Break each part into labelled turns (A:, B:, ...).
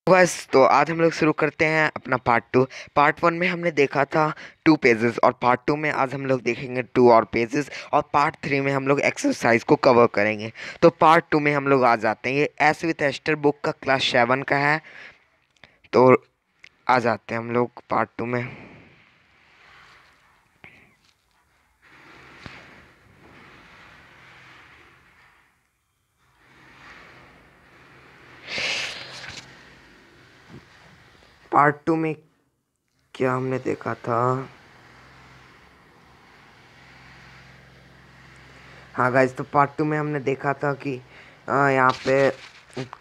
A: बस तो आज हम लोग शुरू करते हैं अपना पार्ट 1 में हमने देखा था 2 पेजेस, और पार्ट 2 में आज हम लोग देखेंगे 2 और पेजेस, और पार्ट 3 में हम लोग एक्सरसाइज को कवर करेंगे। तो पार्ट 2 में हम लोग आ जाते हैं। ये एस विथ एस्टर बुक का क्लास 7 का है। तो आ जाते हैं हम लोग पार्ट 2 में। पार्ट 2 में क्या हमने देखा था? हाँ गाइस, तो पार्ट 2 में हमने देखा था कि यहाँ पे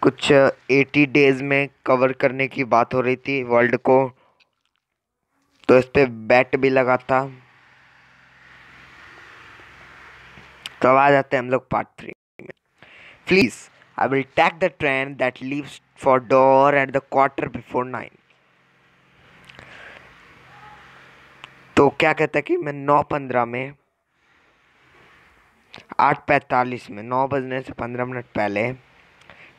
A: कुछ 80 डेज में कवर करने की बात हो रही थी वर्ल्ड को। तो इस पे बैट भी लगा था। तो अब आ जाते हैं हम लोग पार्ट 3 में। Please, I will take the train that leaves for Dover at the quarter before 9। तो क्या कहता है कि मैं 9:15 में, 8:45 में, 9 बजने से 15 मिनट पहले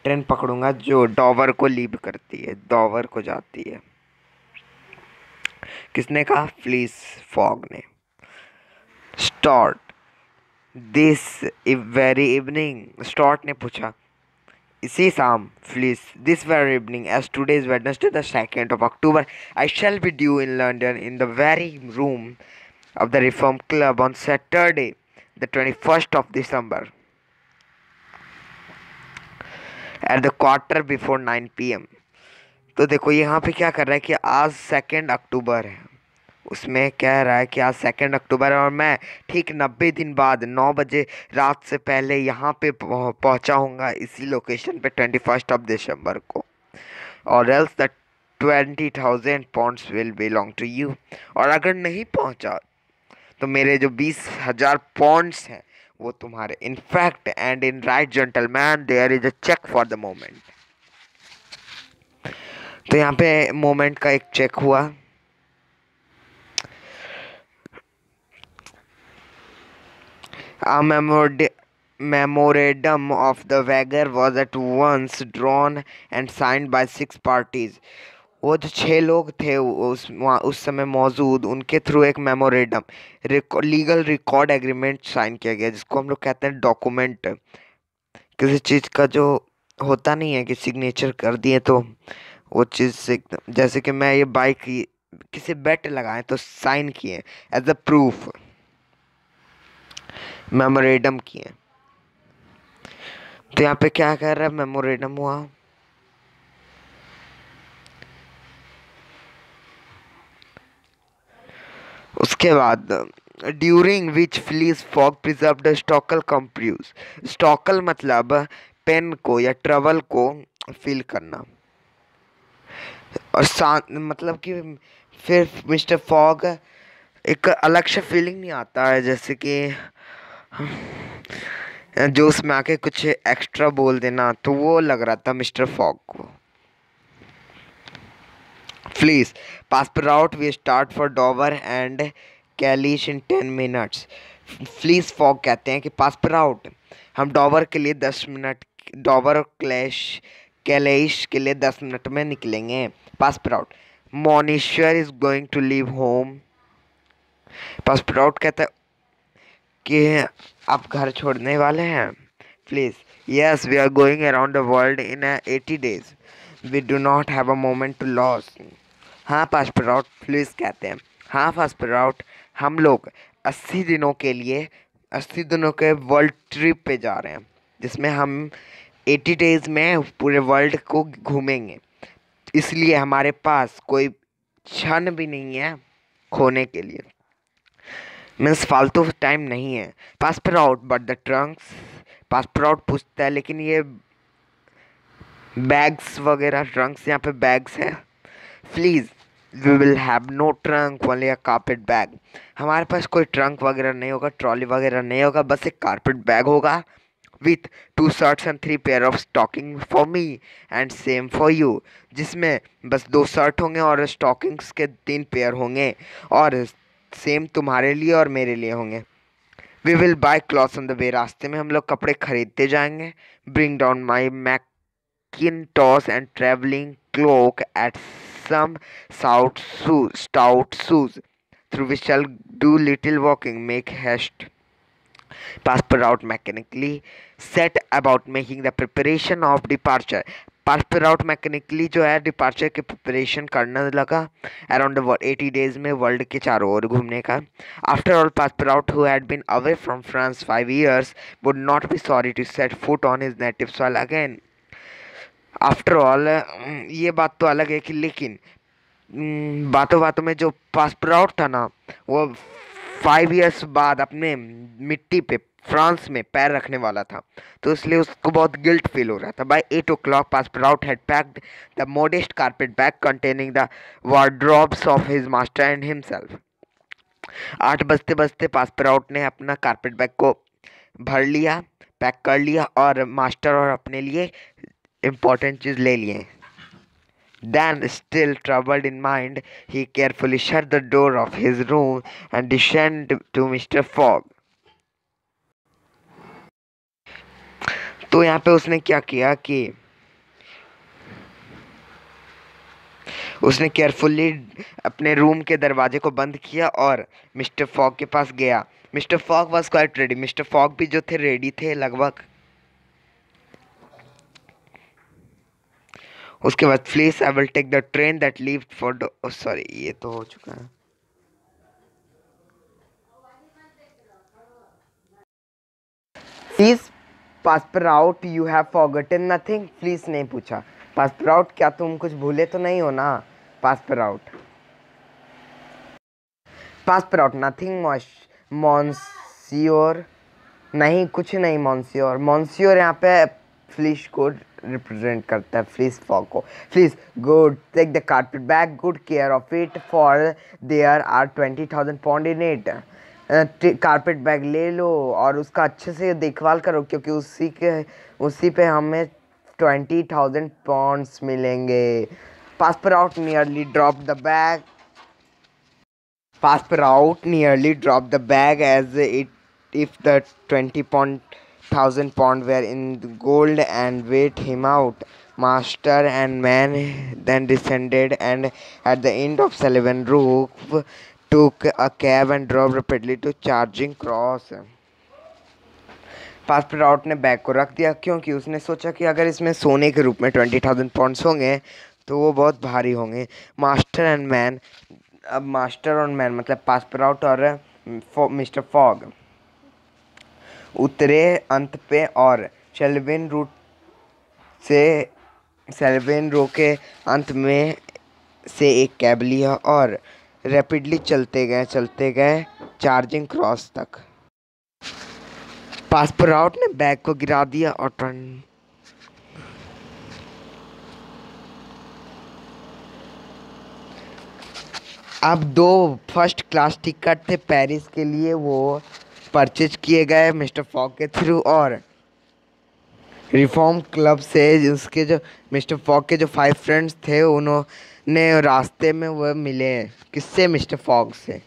A: ट्रेन पकड़ूंगा जो डॉवर को लीव करती है, डॉवर को जाती है। किसने कहा? फ्लीस फॉग ने। स्टार्ट दिस वेरी इवनिंग, स्टार्ट ने पूछा इसी शाम। Please this very evening, as today is Wednesday the 2nd of October, I shall be due in London in the very room of the Reform Club on Saturday the 21st of December at the quarter before 9 p.m. तो देखो यहाँ पे क्या कर रहा है कि आज 2 अक्टूबर है। उसमें कह रहा है कि आज 2 अक्टूबर है और मैं ठीक 90 दिन बाद 9 बजे रात से पहले यहाँ पे पहुँचा हूँगा इसी लोकेशन पे 21 दिसंबर को। और else the 20,000 pounds will belong to you. और अगर नहीं पहुँचा तो मेरे जो 20,000 पाउंड्स हैं वो तुम्हारे। In fact and in right gentleman there is a cheque for the moment. तो यहाँ पे मोमेंट का एक चेक हुआ। A memorandum of the wager was at once drawn and signed by 6 parties. वो जो 6 लोग थे उस समय मौजूद, उनके थ्रू एक memorandum, legal record agreement sign किया गया, जिसको हम लोग कहते हैं डॉक्यूमेंट। किसी चीज़ का जो होता नहीं है कि सिग्नेचर कर दिए तो वो चीज़ से, जैसे कि मैं ये बाइक किसी बेट लगाए तो साइन किए एज अ प्रूफ, मेमोरेंडम किए। तो यहाँ पे क्या कर रहा है? मेमोरेंडम हुआ। उसके बाद during which Phileas Fogg preserved stoical composure. Stoical मतलब पेन को या ट्रबल को फील करना, और मतलब कि फिर मिस्टर फॉग एक अलग सा फीलिंग नहीं आता है, जैसे कि जो उसमें आके कुछ एक्स्ट्रा बोल देना, तो वो लग रहा था मिस्टर फॉग को। Please, Passport we start for Dover and Kalish in 10 minutes. Fleece fog कहते हैं कि पासपराउट हम डॉवर के लिए 10 मिनट, डॉवर और कैलेश के लिए 10 मिनट में निकलेंगे। Passepartout monsieur is going to leave home. Passepartout कहता है कि आप घर छोड़ने वाले हैं। Please, yes we are going around the world in 80 days, we do not have a moment to lose. हाँ पासपराउट, प्लीज कहते हैं। हाँ पासपराउट, हम लोग 80 दिनों के लिए, 80 दिनों के वर्ल्ड ट्रिप पे जा रहे हैं, जिसमें हम 80 डेज में पूरे वर्ल्ड को घूमेंगे। इसलिए हमारे पास कोई क्षण भी नहीं है खोने के लिए, मीन्स फालतू टाइम नहीं है। पासपराउट बट द ट्रंक्स। पासपराउट पूछता है लेकिन ये बैग्स वगैरह, ट्रंक्स यहाँ पे बैग्स हैं। Please, we will have no trunk, only a carpet bag. हमारे पास कोई ट्रंक वगैरह नहीं होगा, ट्रॉली वगैरह नहीं होगा, बस एक कारपेट बैग होगा with 2 shirts and 3 pair of stocking for me and same for you. जिसमें बस 2 शर्ट होंगे और स्टॉकिंग्स के 3 पेयर होंगे, और सेम तुम्हारे लिए और मेरे लिए होंगे। We will buy clothes on the way, रास्ते में हम लोग कपड़े खरीदते जाएंगे। Bring down my mac Macintosh and traveling cloak at some stout shoes, through which shall do little walking, make haste. Passepartout mechanically set about making the preparation of departure. Passepartout mechanically जो है departure की preparation करने लगा around 80 days में world के चारों ओर घूमने का. After all Passepartout who had been away from France 5 years would not be sorry to set foot on his native soil again. After all ये बात तो अलग है कि लेकिन बातों बातों में जो पासपेराउट था ना वो 5 years बाद अपने मिट्टी पे फ्रांस में पैर रखने वाला था, तो इसलिए उसको बहुत गिल्ट फील हो रहा था. By 8 o'clock Passepartout had packed the modest carpet bag containing the wardrobes of his master and himself. 8 बजते बजते पासपेराउट ने अपना कारपेट बैग को भर लिया, पैक कर लिया और मास्टर और अपने लिए इम्पोर्टेंट चीज़ ले लिए. Then, still troubled in mind, he carefully shut the door of his room and descended to Mr. Fogg. तो यहाँ पे उसने क्या किया कि उसने केयरफुली अपने रूम के दरवाजे को बंद किया और मिस्टर फॉग के पास गया. Mister Fogg was quite ready. Mister Fogg भी जो थे रेडी थे लगभग. उसके बाद please I will take the train that leave for sorry ये तो हो चुका है. Please Passepartout you have forgotten nothing. Please नहीं पूछा. पासपेराउट क्या तुम कुछ भूले तो नहीं हो ना. पासपेराउट पासपेराउट नथिंग मॉन्सियोर. नहीं कुछ नहीं मॉन्सियोर. मॉन्सियोर यहाँ पे फ्लिश को रिप्रेजेंट करता है, फ्लिस फॉग को. Please good take the carpet bag good care of it for there are 20,000 pound in it. Carpet bag ले लो और उसका अच्छे से देखभाल करो क्योंकि उसी पे हमें 20,000 pounds मिलेंगे. Passepartout nearly drop the bag. Passepartout nearly dropped the bag as if the 20,000 pound were in gold and weighed him out. Master and man then descended and at the end of Sullivan Roof took a cab and drove rapidly to Charing Cross. पासपेराउट ने bag को रख दिया क्योंकि उसने सोचा कि अगर इसमें सोने के रूप में 20,000 pounds होंगे तो वो बहुत भारी होंगे. मास्टर एंड मैन, अब मास्टर और मैन मतलब पासपेराउट और मिस्टर फॉग उतरे अंत पे और सेल्विन रो के अंत में से एक कैब लिया और रैपिडली चलते गए चार्जिंग क्रॉस तक. पासपेराउट ने बैग को गिरा दिया और अब 2 फर्स्ट क्लास टिकट थे पेरिस के लिए, वो परचेज किए गए मिस्टर फॉग के थ्रू और रिफॉर्म क्लब से. उसके जो मिस्टर फॉग के जो 5 फ्रेंड्स थे उन्होंने रास्ते में वो मिले. किससे? मिस्टर फॉग से.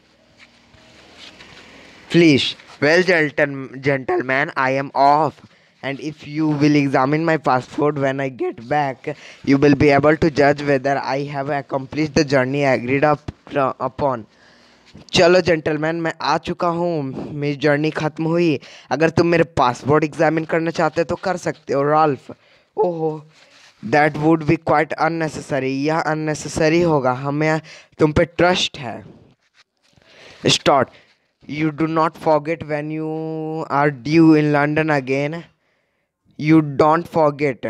A: Please well gentleman, I am off and if you will examine my passport when I get back you will be able to judge whether I have accomplished the journey agreed upon. चलो gentleman मैं आ चुका हूँ, मेरी journey ख़त्म हुई. अगर तुम मेरे पासपोर्ट एग्जामिन करना चाहते तो कर सकते हो. राल्फ, ओहो that would be quite unnecessary. यह अननेसेसरी होगा, हमें तुम पे ट्रस्ट है. Start. You do not forget when you are due in London again. You don't forget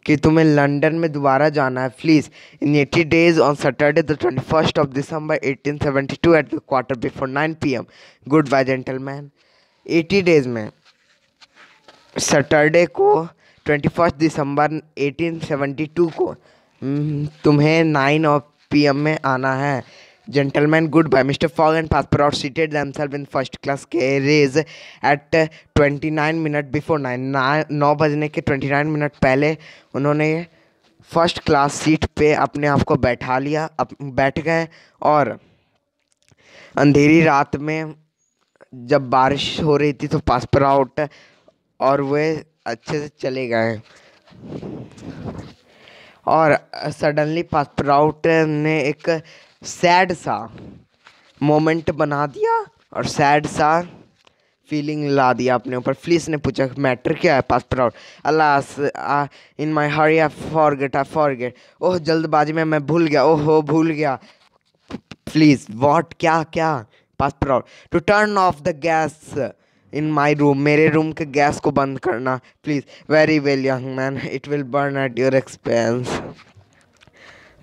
A: कि तुम्हें लंदन में दोबारा जाना है. Please in 80 days on Saturday the 21st of December 1872 at the quarter before 9 PM. Goodbye gentleman. 80 days में Saturday को 21 दिसंबर 1872 को तुम्हें 9 PM में आना है. Gentlemen, goodbye. Mr. Fogg and Passepartout seated themselves in first class carriage at 29 minutes before 9. 9 बजने के 29 minute पहले उन्होंने फर्स्ट क्लास सीट पे अपने आप को बैठा लिया. बैठ गए और अंधेरी रात में जब बारिश हो रही थी तो पासपेराउट और वे अच्छे से चले गए. और सडनली पासप्राउट ने एक सैड सा मोमेंट बना दिया और सैड सा फीलिंग ला दिया अपने ऊपर। फ्लिस ने पूछा मैटर क्या है पासप्राउट? अल्लाह इन माई हरी आई फॉरगेट। ओह जल्दबाजी में मैं भूल गया, ओहो भूल गया। प्लीज व्हाट, क्या क्या? Passepartout to turn off the gas in my room, मेरे रूम के गैस को बंद करना please. Very well young man, it will burn at your expense.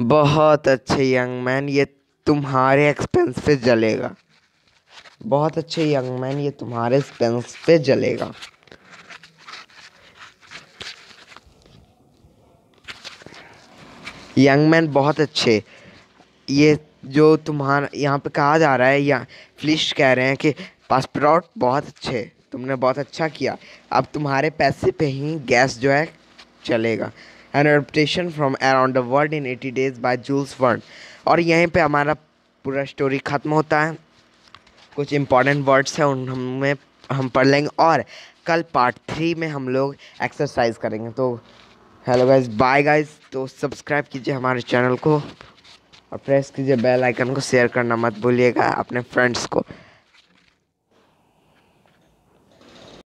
A: बहुत अच्छे यंग मैन, ये तुम्हारे एक्सपेंस पे जलेगा। बहुत अच्छे यंग मैन, ये तुम्हारे एक्सपेंस पे जलेगा। यंग मैन बहुत अच्छे, ये जो तुम्हारा यहाँ पे कहा जा रहा है, या फ्लिश कह रहे हैं कि पासप्राउट बहुत अच्छे, तुमने बहुत अच्छा किया, अब तुम्हारे पैसे पे ही गैस जो है चलेगा। An adaptation from around the world in 80 days by Jules Verne. और यहीं पे हमारा पूरा स्टोरी ख़त्म होता है। कुछ इंपॉर्टेंट वर्ड्स हैं उनमें हम पढ़ लेंगे, और कल पार्ट 3 में हम लोग एक्सरसाइज करेंगे। तो हेलो गाइज, बाय गाइज। तो सब्सक्राइब कीजिए हमारे चैनल को और प्रेस कीजिए बेल आइकन को, शेयर करना मत भूलिएगा अपने फ्रेंड्स को।